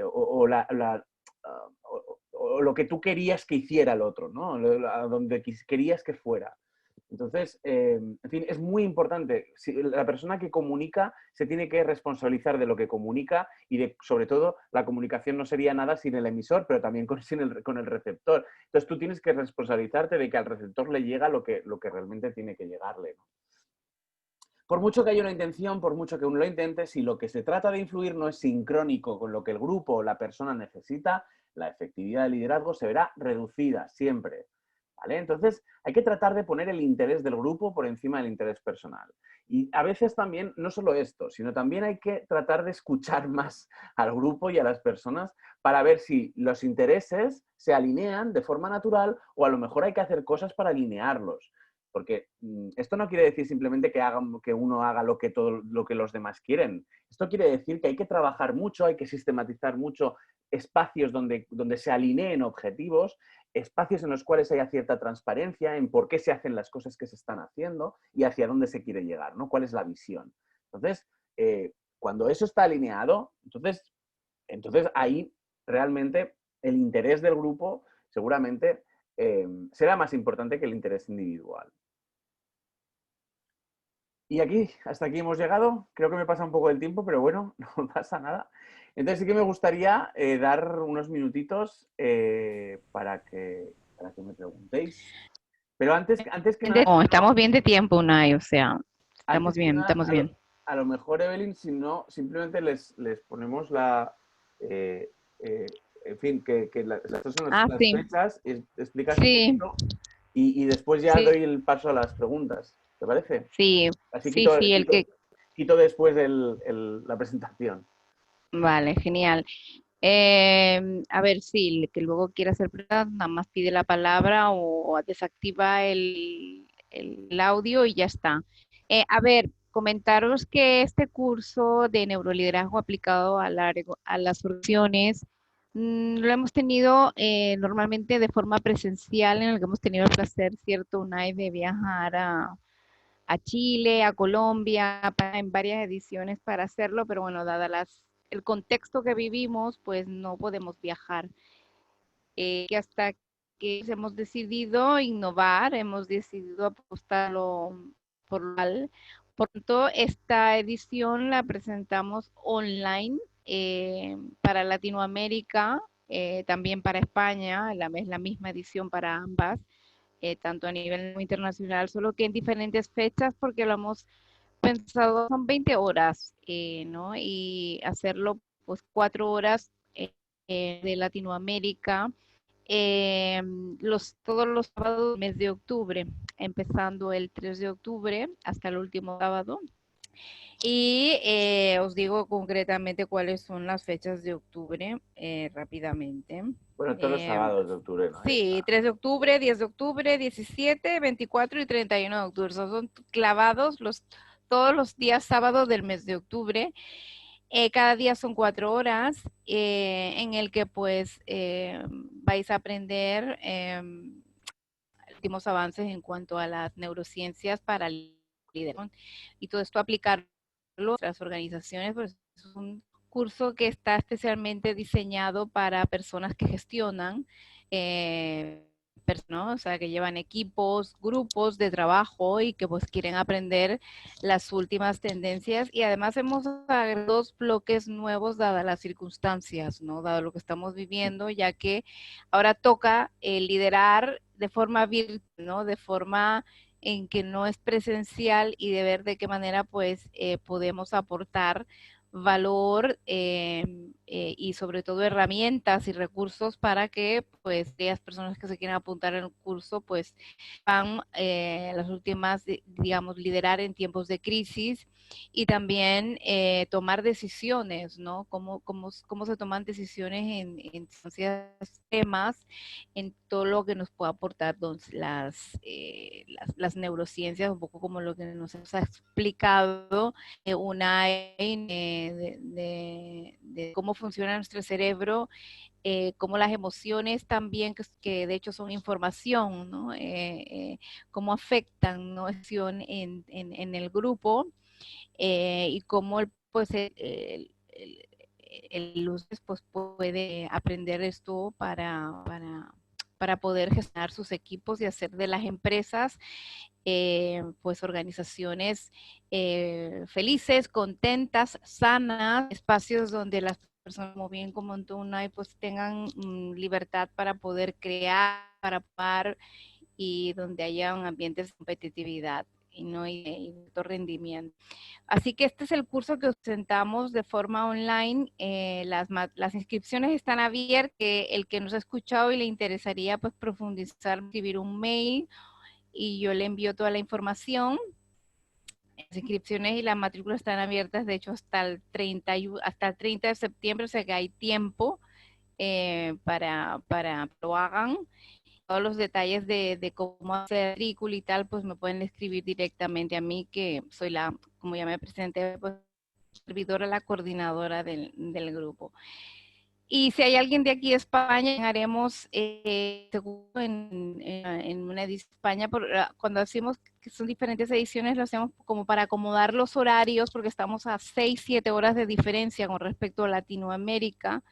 o lo que tú querías que hiciera el otro, ¿no? A donde querías que fuera. Entonces, en fin, es muy importante. La persona que comunica se tiene que responsabilizar de lo que comunica y sobre todo, la comunicación no sería nada sin el emisor, pero también con el receptor. Entonces, tú tienes que responsabilizarte de que al receptor le llega lo que realmente tiene que llegarle, ¿no? Por mucho que haya una intención, por mucho que uno lo intente, si lo que se trata de influir no es sincrónico con lo que el grupo o la persona necesita, la efectividad del liderazgo se verá reducida siempre. ¿Vale? Entonces, hay que tratar de poner el interés del grupo por encima del interés personal. Y a veces también, no solo esto, sino también hay que tratar de escuchar más al grupo y a las personas para ver si los intereses se alinean de forma natural o a lo mejor hay que hacer cosas para alinearlos. Porque esto no quiere decir simplemente que uno haga todo lo que los demás quieren. Esto quiere decir que hay que trabajar mucho, hay que sistematizar mucho espacios donde se alineen objetivos, espacios en los cuales haya cierta transparencia en por qué se hacen las cosas que se están haciendo y hacia dónde se quiere llegar, ¿no? ¿Cuál es la visión? Entonces, cuando eso está alineado, entonces ahí realmente el interés del grupo seguramente será más importante que el interés individual. Y hasta aquí hemos llegado. Creo que me pasa un poco del tiempo, pero bueno, no pasa nada. Entonces sí que me gustaría dar unos minutitos para que me preguntéis. Pero antes que nada, Estamos bien de tiempo, Unai, o sea, estamos antes que bien, nada, estamos bien. a lo mejor, Evelyn, si no, simplemente les ponemos eh, en fin, estas son Ah, las sí, fechas, explicas un sí, poquito y después ya sí, doy el paso a las preguntas. ¿Te parece? sí, Así sí, sí, quito después la presentación. vale, genial. A ver, si el que luego quiera hacer preguntas, nada más pide la palabra o desactiva el audio y ya está. A ver, comentaros que este curso de neuroliderazgo aplicado a las organizaciones lo hemos tenido normalmente de forma presencial, en el que hemos tenido el placer, cierto, Unai, de viajar a Chile, a Colombia, en varias ediciones para hacerlo, pero bueno, dada el contexto que vivimos, pues no podemos viajar. Que hasta que hemos decidido innovar, hemos decidido apostarlo por lo cual. Por tanto, esta edición la presentamos online para Latinoamérica, también para España, es la misma edición para ambas, tanto a nivel internacional, solo que en diferentes fechas, porque lo hemos pensado, son 20 horas, ¿no? Y hacerlo, pues, 4 horas de Latinoamérica, todos los sábados del mes de octubre, empezando el 3 de octubre hasta el último sábado. Y os digo concretamente cuáles son las fechas de octubre rápidamente. Bueno, todos los Eh, sábados de octubre, ¿no? Ya Sí, está. 3 de octubre, 10 de octubre, 17, 24 y 31 de octubre. Son clavados todos los días sábados del mes de octubre. Cada día son 4 horas en el que pues vais a aprender últimos avances en cuanto a las neurociencias para el liderazgo y todo esto aplicarlo a nuestras organizaciones, pues es un curso que está especialmente diseñado para personas que gestionan, ¿no? O sea, que llevan equipos, grupos de trabajo y que pues quieren aprender las últimas tendencias, y además hemos agregado 2 bloques nuevos dadas las circunstancias, ¿no? Dado lo que estamos viviendo, ya que ahora toca liderar de forma virtual, ¿no? De forma en que no es presencial, y de ver de qué manera pues podemos aportar valor y sobre todo herramientas y recursos para que pues aquellas personas que se quieran apuntar en el curso pues van las últimas, digamos, liderar en tiempos de crisis y también tomar decisiones, ¿no? Cómo se toman decisiones en temas, en todo lo que nos puede aportar las neurociencias, un poco como lo que nos ha explicado una de cómo funciona nuestro cerebro, cómo las emociones también, que de hecho son información, ¿no? Cómo afectan, ¿no?, en el grupo, y cómo pues, el usuario pues, puede aprender esto para poder gestionar sus equipos y hacer de las empresas pues organizaciones felices, contentas, sanas, espacios donde las personas, como bien como tú, Unai, pues tengan libertad para poder crear, para par, y donde haya un ambiente de competitividad y no y de alto rendimiento. Así que este es el curso que presentamos de forma online. Las inscripciones están abiertas. El que nos ha escuchado y le interesaría pues profundizar, escribir un mail y yo le envío toda la información. Las inscripciones y las matrículas están abiertas, de hecho, hasta el 30 de septiembre, o sea que hay tiempo para que lo hagan. todos los detalles de cómo hacer matrícula y tal, pues me pueden escribir directamente a mí, que soy la, como ya me presenté, pues servidora, la coordinadora del grupo. Y si hay alguien de aquí de España, haremos seguro en una edición de España, cuando hacemos, que son diferentes ediciones, lo hacemos como para acomodar los horarios, porque estamos a 6, 7 horas de diferencia con respecto a Latinoamérica,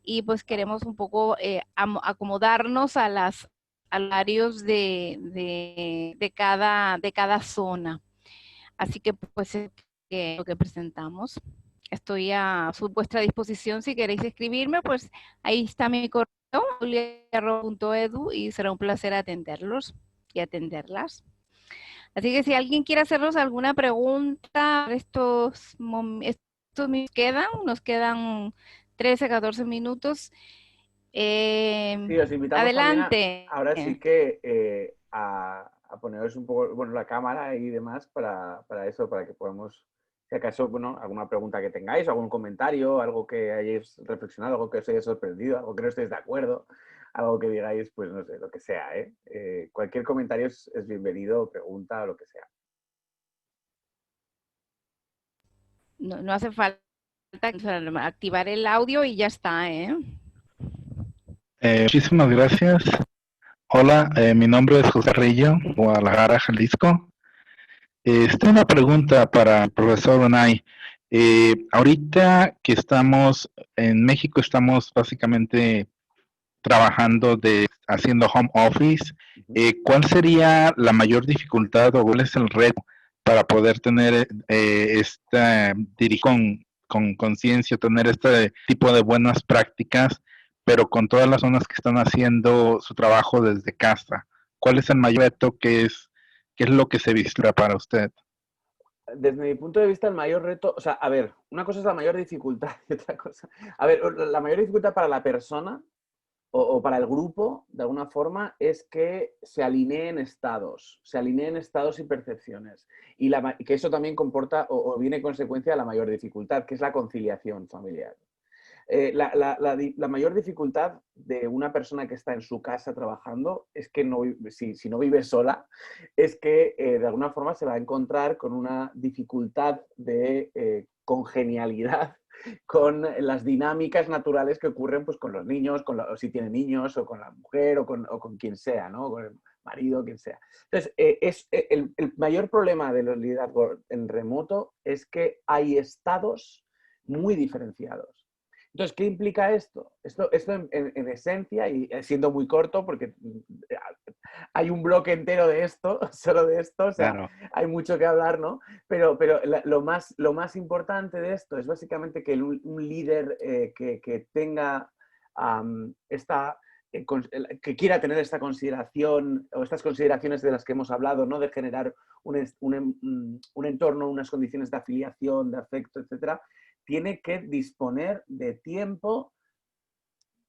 y pues queremos un poco acomodarnos a los horarios de cada zona. Así que pues es lo que presentamos. Estoy a vuestra disposición si queréis escribirme, pues ahí está mi correo, julia.edu, y será un placer atenderlos y atenderlas. Así que si alguien quiere hacernos alguna pregunta, estos nos quedan 13, 14 minutos. Sí, os invitamos también Adelante. ahora sí que a poneros un poco, bueno, la cámara y demás para eso, para que podamos, si acaso, bueno, alguna pregunta que tengáis, algún comentario, algo que hayáis reflexionado, algo que os haya sorprendido, algo que no estéis de acuerdo, algo que digáis, pues no sé, lo que sea, ¿eh? Cualquier comentario es bienvenido, pregunta o lo que sea. No, no hace falta activar el audio y ya está, ¿eh? Muchísimas gracias. Hola, mi nombre es José Rillo, Guadalajara, Jalisco. Una pregunta para el profesor Unai. Ahorita que estamos en México, estamos básicamente trabajando haciendo home office. ¿Cuál sería la mayor dificultad o cuál es el reto para poder tener dirigir con conciencia, tener este tipo de buenas prácticas, pero con todas las zonas que están haciendo su trabajo desde casa? ¿Cuál es el mayor reto? ¿Qué es lo que se vislumbra para usted? Desde mi punto de vista, el mayor reto, o sea, a ver, una cosa es la mayor dificultad y otra cosa. A ver, la mayor dificultad para la persona o para el grupo, de alguna forma, es que se alineen estados y percepciones. Y que eso también comporta o viene en consecuencia de la mayor dificultad, que es la conciliación familiar. La mayor dificultad de una persona que está en su casa trabajando es que si no vive sola, es que de alguna forma se va a encontrar con una dificultad de congenialidad con las dinámicas naturales que ocurren pues, con los niños, o si tiene niños, o con la mujer, o con quien sea, ¿no? Con el marido, quien sea. Entonces, el mayor problema de los liderazgos en remoto es que hay estados muy diferenciados. Entonces, ¿qué implica esto? Esto en esencia, y siendo muy corto, porque hay un bloque entero de esto, solo de esto, o sea, Claro. hay mucho que hablar, ¿no? Pero lo más importante de esto es básicamente que un líder que tenga que quiera tener esta consideración o estas consideraciones de las que hemos hablado, ¿no? De generar un entorno, unas condiciones de afiliación, de afecto, etcétera, tiene que disponer de tiempo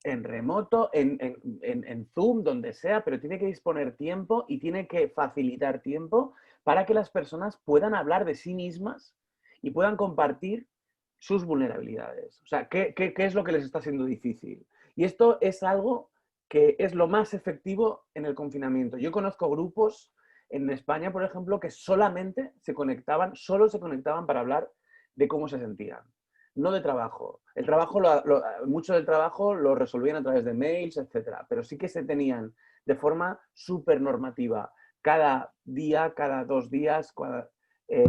en remoto, en Zoom, donde sea, pero tiene que disponer tiempo y tiene que facilitar tiempo para que las personas puedan hablar de sí mismas y puedan compartir sus vulnerabilidades. O sea, ¿qué es lo que les está siendo difícil? Y esto es algo que es lo más efectivo en el confinamiento. Yo conozco grupos en España, por ejemplo, que solo se conectaban para hablar de cómo se sentían, no de trabajo. El trabajo, mucho del trabajo lo resolvían a través de mails, etcétera, pero sí que se tenían de forma súper normativa cada día, cada 2 días,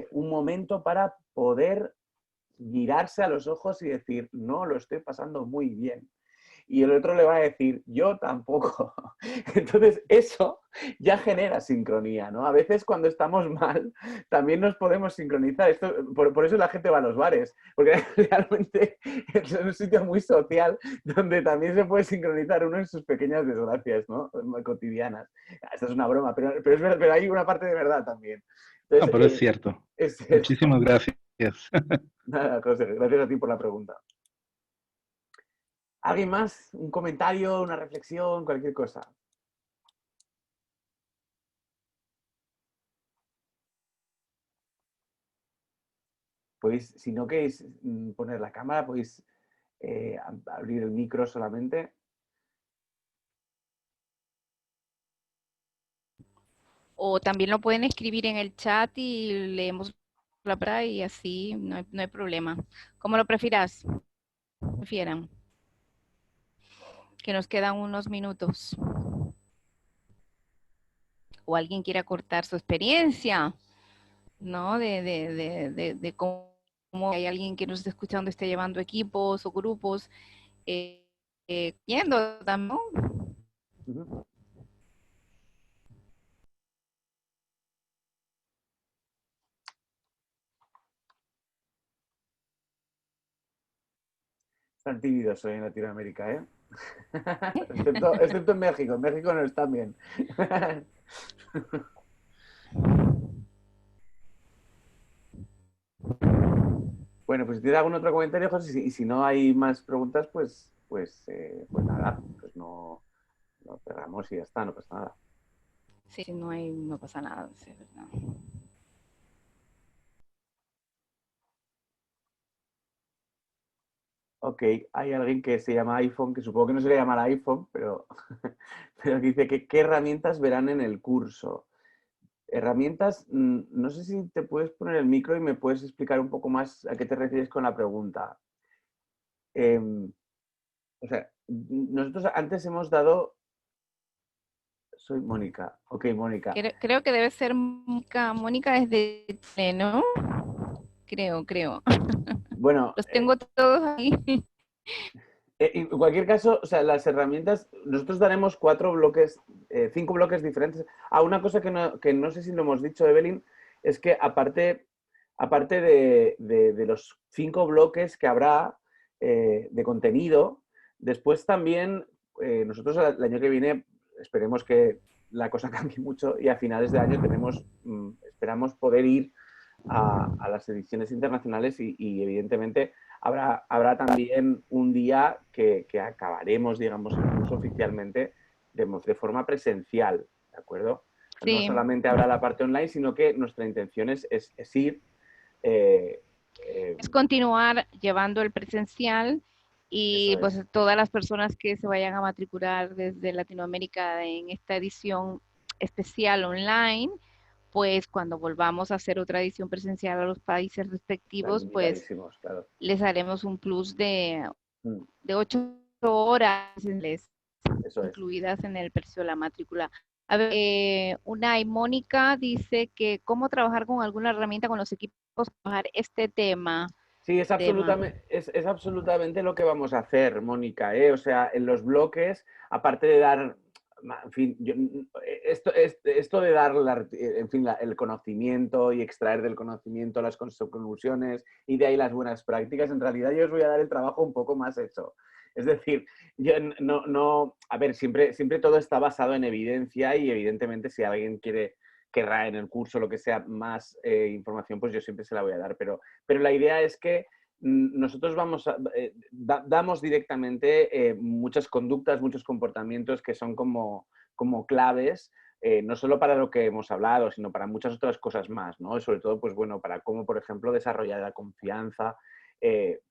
un momento para poder mirarse a los ojos y decir, no, lo estoy pasando muy bien. Y el otro le va a decir, yo tampoco. Entonces, eso ya genera sincronía, ¿no? A veces cuando estamos mal, también nos podemos sincronizar. Por eso la gente va a los bares, porque realmente es un sitio muy social donde también se puede sincronizar uno en sus pequeñas desgracias, ¿no? Cotidianas. Esta es una broma, pero hay una parte de verdad también. No, Entonces, pero es cierto. es esto. Muchísimas gracias. Nada, José, gracias a ti por la pregunta. ¿Alguien más? ¿Un comentario, una reflexión, cualquier cosa? Podéis, si no queréis poner la cámara, podéis abrir el micro solamente. o también lo pueden escribir en el chat y leemos la palabra y así no hay problema. Como lo prefieran, que nos quedan unos minutos. O alguien quiera cortar su experiencia, ¿no? De cómo hay alguien que nos está escuchando, esté llevando equipos o grupos, yendo también. Ujú. Están tímidos hoy en Latinoamérica, ¿eh? Excepto en México. En México no están bien. Bueno, pues si tienes algún otro comentario, José, y si no hay más preguntas, pues nada, pues no cerramos y ya está, no pasa nada. Sí, no pasa nada, sí, es verdad. Ok, hay alguien que se llama iPhone, que supongo que no se le llamará iPhone, pero, pero que dice que qué herramientas verán en el curso. Herramientas, no sé si te puedes poner el micro y me puedes explicar un poco más a qué te refieres con la pregunta. Em, o sea, nosotros antes hemos dado... Soy Mónica. Ok, Mónica. Creo que debe ser Mónica desde Chile, ¿no? Creo. Bueno, Los tengo todos ahí. en cualquier caso, o sea, las herramientas, nosotros daremos 4 bloques, 5 bloques diferentes. Una cosa que no sé si lo hemos dicho, Evelyn, es que aparte de los 5 bloques que habrá de contenido, después también nosotros el año que viene esperemos que la cosa cambie mucho y a finales de año esperamos poder ir a las ediciones internacionales y evidentemente habrá también un día que acabaremos, digamos, el curso oficialmente de forma presencial, ¿de acuerdo? No Sí, solamente habrá la parte online, sino que nuestra intención es ir... eh, eh, es continuar llevando el presencial y eso es, pues todas las personas que se vayan a matricular desde Latinoamérica en esta edición especial online, pues cuando volvamos a hacer otra edición presencial a los países están respectivos, pues invitadísimos, claro. les haremos un plus Mm, de 8 horas eso es. incluidas en el precio de la matrícula. A ver, Unai, Mónica dice que cómo trabajar con alguna herramienta con los equipos para trabajar este Sí, tema. es absolutamente lo que vamos a hacer, Mónica, ¿eh? O sea, en los bloques, aparte de dar, en fin, esto de dar, en fin, el conocimiento y extraer del conocimiento las conclusiones y de ahí las buenas prácticas, en realidad yo os voy a dar el trabajo un poco más hecho. Es decir, yo a ver, siempre todo está basado en evidencia y evidentemente si alguien querrá en el curso lo que sea más información, pues yo siempre se la voy a dar, pero la idea es que nosotros damos directamente muchas conductas, muchos comportamientos que son como claves, no solo para lo que hemos hablado, sino para muchas otras cosas más, ¿no? Y sobre todo, pues bueno, para cómo, por ejemplo, desarrollar la confianza,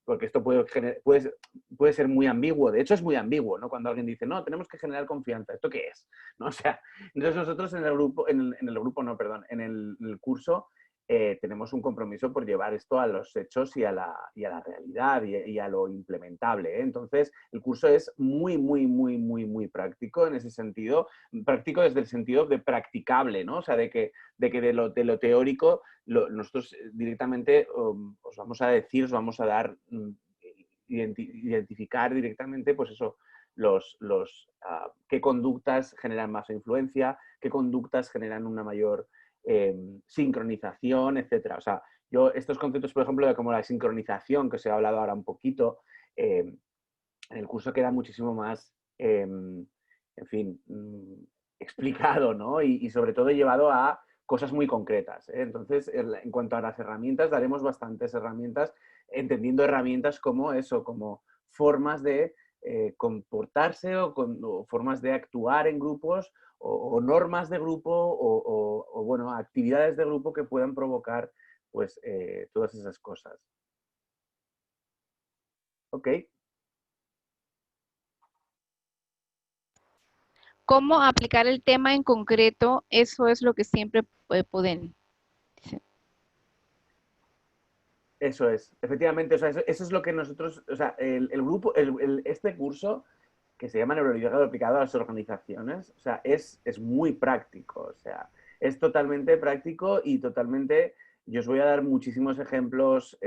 porque esto puede ser muy ambiguo, de hecho es muy ambiguo, ¿no? Cuando alguien dice, no, tenemos que generar confianza, ¿esto qué es? ¿No? O sea, entonces nosotros en el grupo, en el curso, tenemos un compromiso por llevar esto a los hechos y a la realidad y a lo implementable, ¿eh? Entonces, el curso es muy, muy, muy, muy, muy práctico en ese sentido, práctico desde el sentido de practicable, ¿no? O sea, de que de lo teórico nosotros directamente os vamos a decir, os vamos a dar, identificar directamente, pues eso, qué conductas generan más influencia, qué conductas generan una mayor sincronización, etcétera. O sea, yo estos conceptos, por ejemplo, de como la sincronización, que os he hablado ahora un poquito, en el curso queda muchísimo más, en fin, explicado, ¿no? Y sobre todo llevado a cosas muy concretas, ¿eh? Entonces, en cuanto a las herramientas, daremos bastantes herramientas, entendiendo herramientas como eso, como formas de comportarse o formas de actuar en grupos o normas de grupo bueno, actividades de grupo que puedan provocar pues todas esas cosas. Ok. cómo aplicar el tema en concreto, eso es lo que siempre pueden. Eso es, efectivamente, o sea, eso es lo que nosotros, o sea, el grupo, este curso que se llama Neuroliderazgo aplicado a las organizaciones, o sea, es muy práctico, o sea, es totalmente práctico y totalmente, yo os voy a dar muchísimos ejemplos,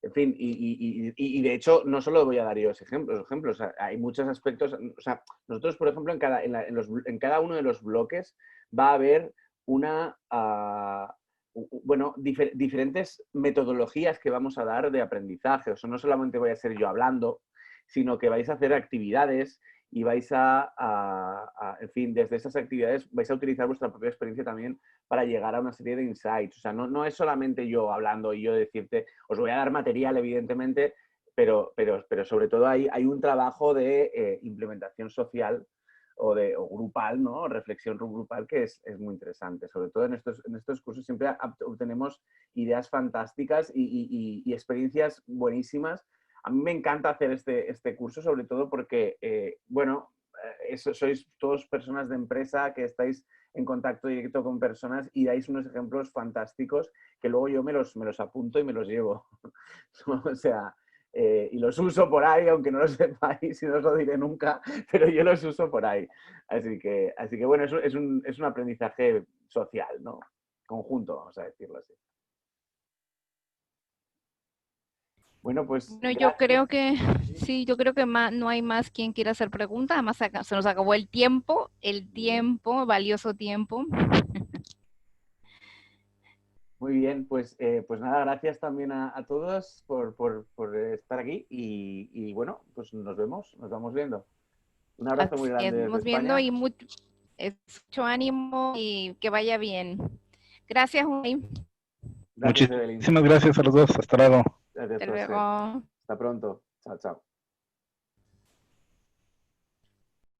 en fin, y de hecho, no solo voy a dar yo ejemplos, o sea, hay muchos aspectos, o sea, nosotros, por ejemplo, en cada uno de los bloques va a haber una... bueno, diferentes metodologías que vamos a dar de aprendizaje. O sea, no solamente voy a ser yo hablando, sino que vais a hacer actividades y vais en fin, desde esas actividades vais a utilizar vuestra propia experiencia también para llegar a una serie de insights. O sea, no es solamente yo hablando y yo decirte, os voy a dar material, evidentemente, pero sobre todo hay un trabajo de implementación social o grupal, ¿no? Reflexión grupal que es muy interesante. Sobre todo en estos cursos siempre obtenemos ideas fantásticas y experiencias buenísimas. A mí me encanta hacer este curso, sobre todo porque, bueno, sois todos personas de empresa que estáis en contacto directo con personas y dais unos ejemplos fantásticos que luego yo me los apunto y me los llevo. O sea, y los uso por ahí, aunque no lo sepáis y no os lo diré nunca, pero yo los uso por ahí. Así que bueno, es un aprendizaje social, ¿no? Conjunto, vamos a decirlo así. Bueno, pues Bueno, yo creo que, sí, yo creo que no hay más quien quiera hacer preguntas, además se nos acabó el tiempo, valioso tiempo. Muy bien, pues nada, gracias también a todos por estar aquí y bueno, pues nos vamos viendo. Un abrazo muy grande desde Vamos viendo España. y mucho ánimo y que vaya bien. Gracias, Unai. Gracias, Evelyn. Muchísimas gracias a los dos. Hasta luego. Gracias, Hasta José. luego. Hasta pronto. Chao, chao.